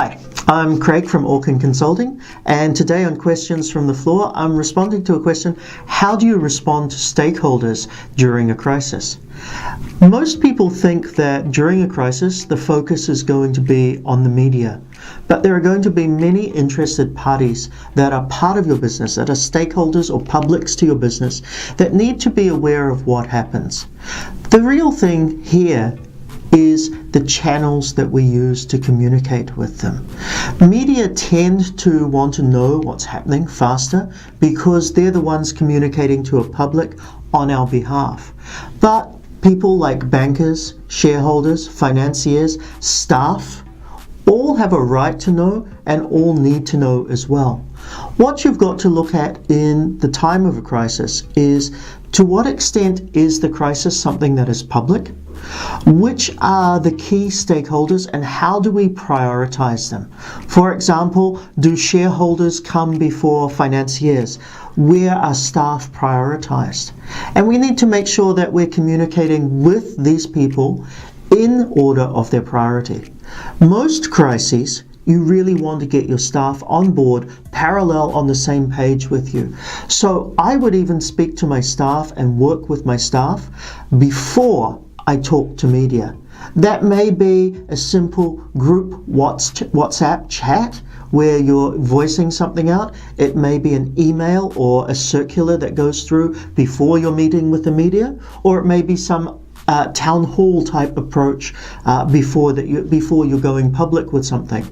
Hi, I'm Craig from Orchan Consulting, and today on Questions from the Floor, I'm responding to a question: how do you respond to stakeholders during a crisis? Most people think that during a crisis, the focus is going to be on the media, but there are going to be many interested parties that are part of your business, that are stakeholders or publics to your business, that need to be aware of what happens. The real thing here is the channels that we use to communicate with them. Media tend to want to know what's happening faster because they're the ones communicating to a public on our behalf. But people like bankers, shareholders, financiers, staff, all have a right to know and all need to know as well. What you've got to look at in the time of a crisis is, to what extent is the crisis something that is public? Which are the key stakeholders and how do we prioritize them? For example, do shareholders come before financiers? Where are staff prioritized? And we need to make sure that we're communicating with these people in order of their priority. Most crises, you really want to get your staff on board, parallel on the same page with you. So I would even speak to my staff and work with my staff before I talk to media. That may be a simple group WhatsApp chat where you're voicing something out. It may be an email or a circular that goes through before you're meeting with the media, or it may be some town hall type approach before you're going public with something.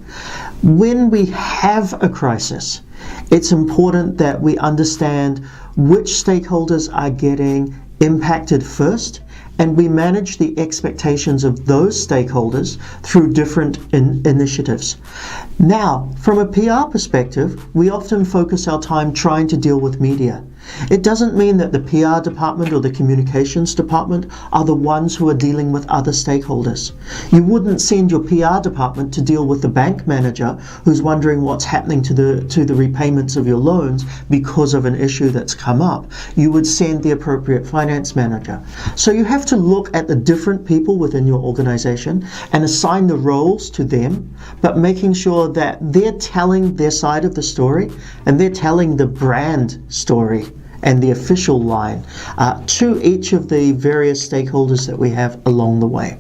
When we have a crisis, it's important that we understand which stakeholders are getting impacted first, and we manage the expectations of those stakeholders through different initiatives. Now, from a PR perspective, we often focus our time trying to deal with media. It doesn't mean that the PR department or the communications department are the ones who are dealing with other stakeholders. You wouldn't send your PR department to deal with the bank manager who's wondering what's happening to the repayments of your loans because of an issue that's come up. You would send the appropriate finance manager. So you have to look at the different people within your organization and assign the roles to them, but making sure that they're telling their side of the story and they're telling the brand story and the official line to each of the various stakeholders that we have along the way.